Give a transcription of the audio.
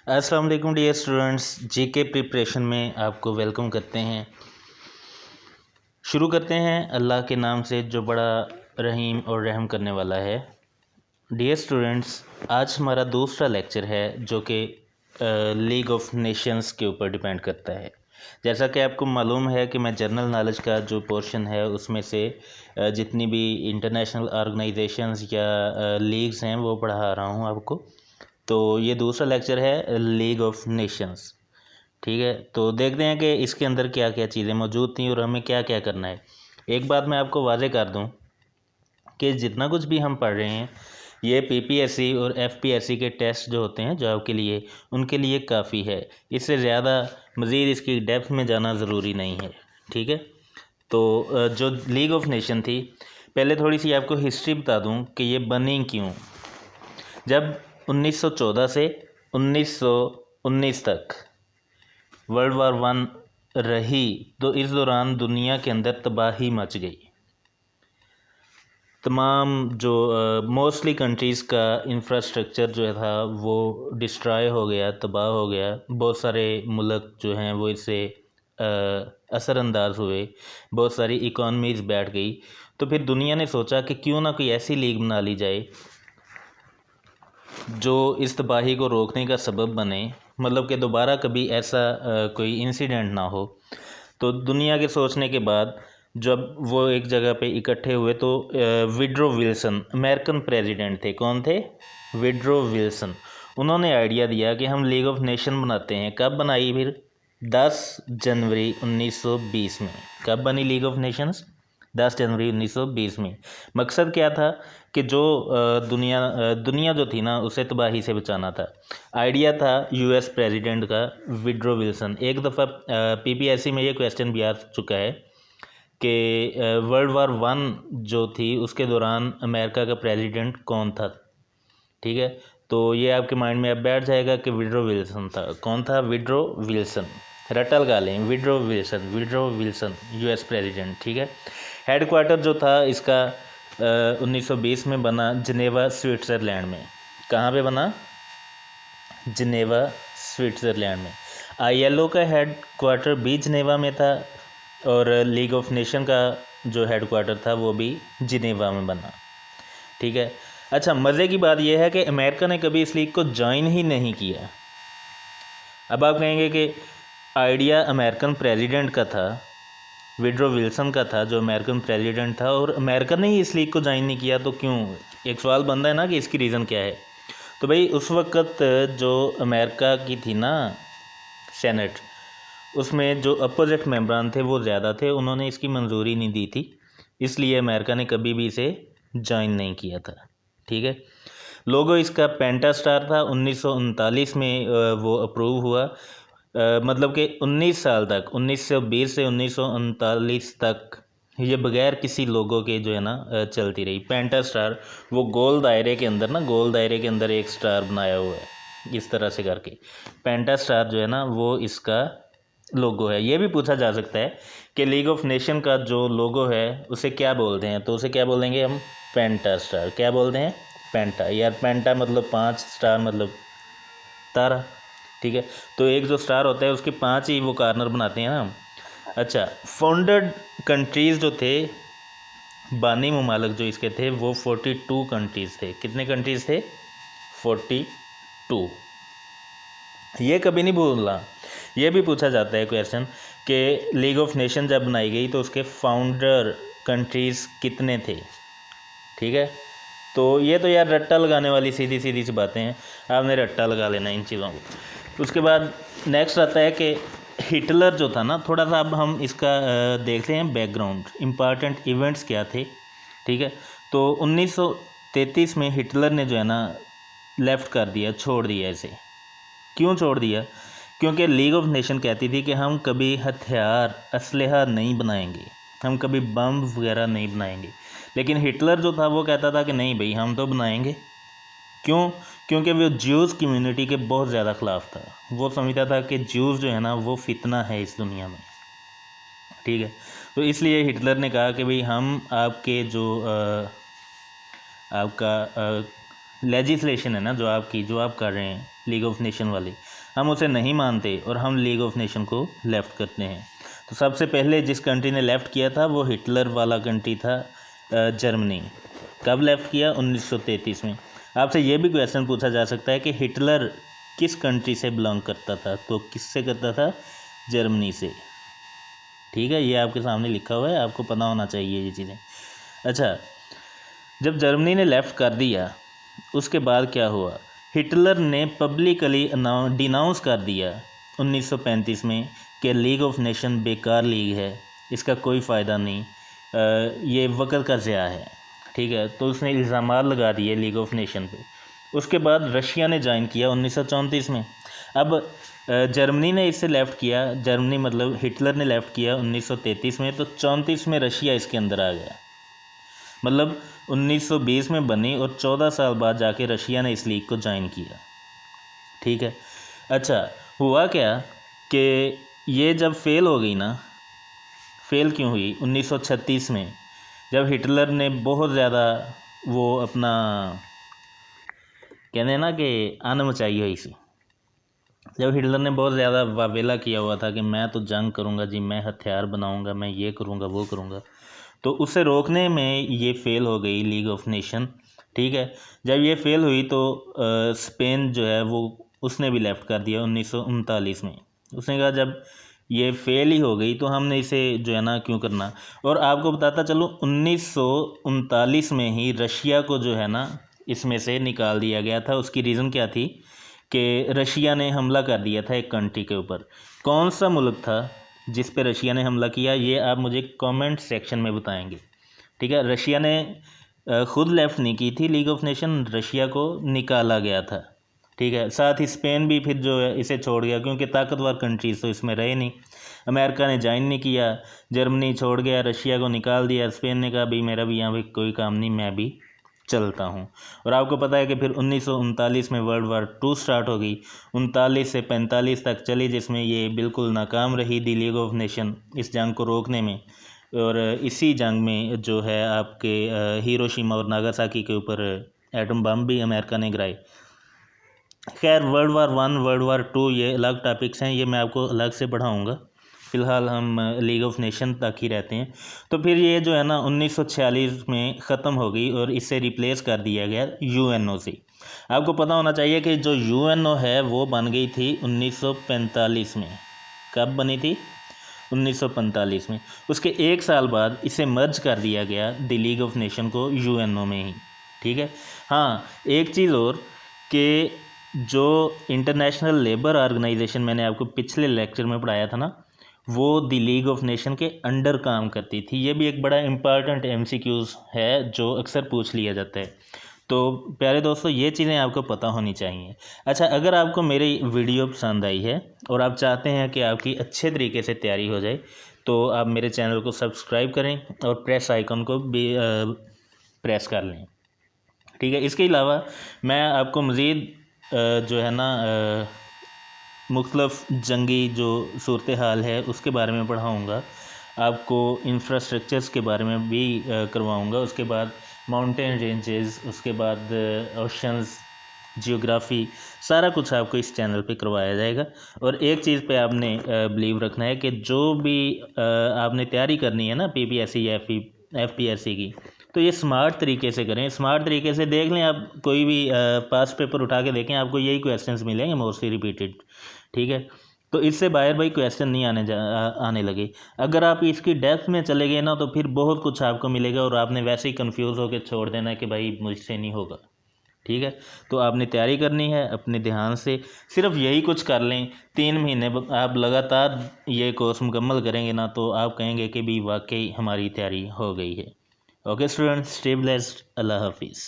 अस्सलाम वालेकुम dear students, GK preparation में आपको वेलकम करते हैं। शुरू करते हैं अल्लाह के नाम से जो बड़ा रहीम और रहम करने वाला है। डियर स्टूडेंट्स, आज हमारा दूसरा लेक्चर है जो कि लीग ऑफ नेशंस के ऊपर डिपेंड करता है। जैसा कि आपको मालूम है कि मैं जनरल नॉलेज का जो पोर्शन है उसमें से जितनी भी इंटरनेशनल ऑर्गेनाइजेशंस या लीग्स हैं वो पढ़ा रहा हूँ आपको। तो ये दूसरा लेक्चर है लीग ऑफ नेशंस। ठीक है, तो देखते हैं कि इसके अंदर क्या क्या चीज़ें मौजूद थी और हमें क्या क्या करना है। एक बात मैं आपको वाज़ेह कर दूं कि जितना कुछ भी हम पढ़ रहे हैं ये पीपीएससी और एफपीएससी के टेस्ट जो होते हैं जॉब के लिए, उनके लिए काफ़ी है। इससे ज़्यादा मज़ीद इसकी डेप्थ में जाना ज़रूरी नहीं है। ठीक है, तो जो लीग ऑफ नेशन थी, पहले थोड़ी सी आपको हिस्ट्री बता दूं कि ये बनी क्यों। जब 1914 से 1919 तक वर्ल्ड वार वन रही तो इस दौरान दुनिया के अंदर तबाही मच गई। तमाम जो मोस्टली कंट्रीज़ का इंफ्रास्ट्रक्चर जो था वो डिस्ट्रॉय हो गया, तबाह हो गया। बहुत सारे मुल्क जो हैं वो इससे असरअंदाज हुए, बहुत सारी इकॉनमीज़ बैठ गई। तो फिर दुनिया ने सोचा कि क्यों ना कोई ऐसी लीग बना ली जाए जो इस तबाही को रोकने का सबब बने, मतलब कि दोबारा कभी ऐसा कोई इंसिडेंट ना हो। तो दुनिया के सोचने के बाद जब वो एक जगह पे इकट्ठे हुए तो विड्रो विल्सन अमेरिकन प्रेसिडेंट थे। कौन थे? Withdraw Wilson. उन्होंने आइडिया दिया कि हम लीग ऑफ नेशन बनाते हैं। कब बनाई? फिर 10 जनवरी 1920 में। कब बनी लीग ऑफ नेशंस? 10 जनवरी 1920 में। मकसद क्या था कि जो दुनिया जो थी ना उसे तबाही से बचाना था। आइडिया था यूएस प्रेसिडेंट का, विड्रो विल्सन। एक दफ़ा पीपीएससी में ये क्वेश्चन भी आ चुका है कि वर्ल्ड वार वन जो थी उसके दौरान अमेरिका का प्रेसिडेंट कौन था। ठीक है, तो ये आपके माइंड में अब बैठ जाएगा कि विड्रो विल्सन था। कौन था? Withdraw Wilson. रट्टा लगा लें, withdraw Wilson, withdraw Wilson US president. ठीक है, हेडक्वार्टर जो था इसका 1920 में बना जिनेवा स्विट्ज़रलैंड में। कहाँ पे बना? जिनेवा स्विट्ज़रलैंड में। आईएलओ का हेड क्वार्टर भी जिनेवा में था और लीग ऑफ नेशन का जो हेड क्वार्टर था वो भी जिनेवा में बना। ठीक है, अच्छा, मज़े की बात यह है कि अमेरिका ने कभी इस लीग को ज्वाइन ही नहीं किया। अब आप कहेंगे कि आइडिया अमेरिकन प्रेसिडेंट का था, विड्रो विल्सन का था जो अमेरिकन प्रेसिडेंट था, और अमेरिका ने ही इस लीग को ज्वाइन नहीं किया, तो क्यों? एक सवाल बनता है ना कि इसकी रीज़न क्या है। तो भाई उस वक़्त जो अमेरिका की थी ना सेनेट, उसमें जो अपोजिट मेंबरान थे वो ज़्यादा थे, उन्होंने इसकी मंजूरी नहीं दी थी, इसलिए अमेरिका ने कभी भी इसे ज्वाइन नहीं किया था। ठीक है, लोगो इसका पेंटा स्टार था। 1939 में वो अप्रूव हुआ। मतलब कि 19 साल तक, 1920 से 1939 तक ये बगैर किसी लोगों के जो है ना चलती रही। पेंटा स्टार, वो गोल दायरे के अंदर ना, गोल दायरे के अंदर एक स्टार बनाया हुआ है इस तरह से करके। पेंटा स्टार जो है ना वो इसका लोगो है। ये भी पूछा जा सकता है कि लीग ऑफ नेशन का जो लोगो है उसे क्या बोलते हैं, तो उसे क्या बोलेंगे हम? पेंटा स्टार। क्या बोलते हैं? पेंटा। यार पेंटा मतलब 5, स्टार मतलब तारा। ठीक है, तो एक जो स्टार होता है उसके 5 ही वो कार्नर बनाते हैं ना। अच्छा, फाउंडेड कंट्रीज़ जो थे, बानी ममालिक जो इसके थे वो 42 कंट्रीज़ थे। कितने कंट्रीज़ थे? 42। ये कभी नहीं भूलना। ये भी पूछा जाता है क्वेश्चन कि लीग ऑफ नेशन जब बनाई गई तो उसके फाउंडर कंट्रीज़ कितने थे। ठीक है, तो ये तो यार रट्टा लगाने वाली सीधी सीधी सी बातें हैं, आपने रट्टा लगा लेना इन चीज़ों को। उसके बाद नेक्स्ट आता है कि हिटलर जो था ना, थोड़ा सा अब हम इसका देखते हैं बैकग्राउंड, इम्पॉर्टेंट इवेंट्स क्या थे। ठीक है, तो 1933 में हिटलर ने जो है ना लेफ़्ट कर दिया, छोड़ दिया इसे। क्यों छोड़ दिया? क्योंकि लीग ऑफ नेशन कहती थी कि हम कभी हथियार, असलहा नहीं बनाएंगे, हम कभी बम वगैरह नहीं बनाएंगे। लेकिन हिटलर जो था वो कहता था कि नहीं भाई, हम तो बनाएंगे। क्यों? क्योंकि वो ज्यूज़ कम्युनिटी के बहुत ज़्यादा ख़िलाफ़ था। वो समझता था कि ज्यूज़ जो है ना वो फितना है इस दुनिया में। ठीक है, तो इसलिए हिटलर ने कहा कि भाई हम आपके जो आपका लेजिस्लेशन है ना, जो आप कर रहे हैं लीग ऑफ नेशन वाली, हम उसे नहीं मानते और हम लीग ऑफ नेशन को लेफ़्ट करते हैं। तो सबसे पहले जिस कंट्री ने लेफ़्ट किया था वो हिटलर वाला कंट्री था, जर्मनी। कब लेफ़्ट किया? 1933 में। आपसे ये भी क्वेश्चन पूछा जा सकता है कि हिटलर किस कंट्री से बिलोंग करता था? तो किससे करता था? जर्मनी से। ठीक है, ये आपके सामने लिखा हुआ है, आपको पता होना चाहिए ये चीज़ें। अच्छा, जब जर्मनी ने लेफ़्ट कर दिया उसके बाद क्या हुआ? हिटलर ने पब्लिकली डिनाउंस कर दिया 1935 में कि लीग ऑफ नेशन बेकार लीग है, इसका कोई फ़ायदा नहीं, ये वक़्त का ज़िया है। ठीक है, तो उसने इल्ज़ामात लगा दिए लीग ऑफ नेशन पे। उसके बाद रशिया ने ज्वाइन किया 1934 में। अब जर्मनी ने इससे लेफ़्ट किया, जर्मनी मतलब हिटलर ने लेफ़्ट किया 1933 में, तो 34 में रशिया इसके अंदर आ गया। मतलब 1920 में बनी और 14 साल बाद जाके रशिया ने इस लीग को ज्वाइन किया। ठीक है, अच्छा हुआ क्या कि ये जब फेल हो गई ना, फेल क्यों हुई? 1936 में जब हिटलर ने बहुत ज़्यादा वो अपना कहते हैं ना कि आन मचाई हुई सी, जब हिटलर ने बहुत ज़्यादा वावेला किया हुआ था कि मैं तो जंग करूँगा जी, मैं हथियार बनाऊँगा, मैं ये करूँगा वो करूँगा, तो उसे रोकने में ये फ़ेल हो गई लीग ऑफ नेशन। ठीक है, जब ये फ़ेल हुई तो स्पेन जो है वो उसने भी लेफ़्ट कर दिया 1939 में। उसने कहा जब ये फ़ेल ही हो गई तो हमने इसे जो है ना क्यों करना। और आपको बताता चलूँ 1939 में ही रशिया को जो है ना इसमें से निकाल दिया गया था। उसकी रीज़न क्या थी कि रशिया ने हमला कर दिया था एक कंट्री के ऊपर। कौन सा मुल्क था जिस पे रशिया ने हमला किया? ये आप मुझे कमेंट सेक्शन में बताएंगे। ठीक है, रशिया ने खुद लेफ़्ट नहीं की थी लीग ऑफ नेशन, रशिया को निकाला गया था। ठीक है, साथ ही स्पेन भी फिर जो है इसे छोड़ गया क्योंकि ताकतवर कंट्रीज तो इसमें रहे नहीं। अमेरिका ने ज्वाइन नहीं किया, जर्मनी छोड़ गया, रशिया को निकाल दिया, स्पेन ने कहा भाई मेरा भी यहाँ पे कोई काम नहीं, मैं भी चलता हूँ। और आपको पता है कि फिर 1939 में वर्ल्ड वार 2 स्टार्ट हो गई, 39 से 45 तक चली, जिसमें ये बिल्कुल नाकाम रही दी लीग ऑफ नेशन इस जंग को रोकने में। और इसी जंग में जो है आपके हिरोशिमा और नागासाकी के ऊपर एटम बम भी अमेरिका ने गिराए। खैर वर्ल्ड वार 1 वर्ल्ड वार 2 ये अलग टॉपिक्स हैं, ये मैं आपको अलग से पढ़ाऊँगा। फ़िलहाल हम लीग ऑफ नेशन तक ही रहते हैं। तो फिर ये जो है ना 1946 में ख़त्म हो गई और इससे रिप्लेस कर दिया गया यूएनओ से। आपको पता होना चाहिए कि जो यूएनओ है वो बन गई थी 1945 में। कब बनी थी? 1945 में। उसके 1 साल बाद इसे मर्ज कर दिया गया द लीग ऑफ नेशन को यूएनओ में ही। ठीक है, हाँ एक चीज़ और कि जो इंटरनेशनल लेबर ऑर्गेनाइजेशन मैंने आपको पिछले लेक्चर में पढ़ाया था ना, वो द लीग ऑफ नेशन के अंडर काम करती थी। ये भी एक बड़ा इम्पॉर्टेंट एमसीक्यूज़ है जो अक्सर पूछ लिया जाता है। तो प्यारे दोस्तों ये चीज़ें आपको पता होनी चाहिए। अच्छा, अगर आपको मेरी वीडियो पसंद आई है और आप चाहते हैं कि आपकी अच्छे तरीके से तैयारी हो जाए तो आप मेरे चैनल को सब्सक्राइब करें और प्रेस आइकन को भी प्रेस कर लें। ठीक है, इसके अलावा मैं आपको मज़ीद जो है ना मुख्तलिफ़ जंगी जो सूरत हाल है उसके बारे में पढ़ाऊँगा, आपको इंफ्रास्ट्रक्चर्स के बारे में भी करवाऊँगा, उसके बाद माउंटेन रेंजेस, उसके बाद ओशंस, जियोग्राफ़ी, सारा कुछ आपको इस चैनल पे करवाया जाएगा। और एक चीज़ पे आपने बिलीव रखना है कि जो भी आपने तैयारी करनी है ना पीपीएससी या एफपीएससी की, तो ये स्मार्ट तरीके से करें। स्मार्ट तरीके से देख लें, आप कोई भी पास्ट पेपर उठा के देखें, आपको यही क्वेश्चंस मिलेंगे मोस्टली रिपीटेड। ठीक है, तो इससे बाहर भाई क्वेश्चन नहीं आने लगे। अगर आप इसकी डेप्थ में चले गए ना तो फिर बहुत कुछ आपको मिलेगा और आपने वैसे ही कंफ्यूज होकर छोड़ देना कि भाई मुझसे नहीं होगा। ठीक है, तो आपने तैयारी करनी है अपने ध्यान से, सिर्फ यही कुछ कर लें। 3 महीने आप लगातार ये कोर्स मुकम्मल करेंगे ना तो आप कहेंगे कि भी वाकई हमारी तैयारी हो गई है। ओके स्टूडेंट्स, स्टे ब्लेस्ड, अल्लाह हाफिज़।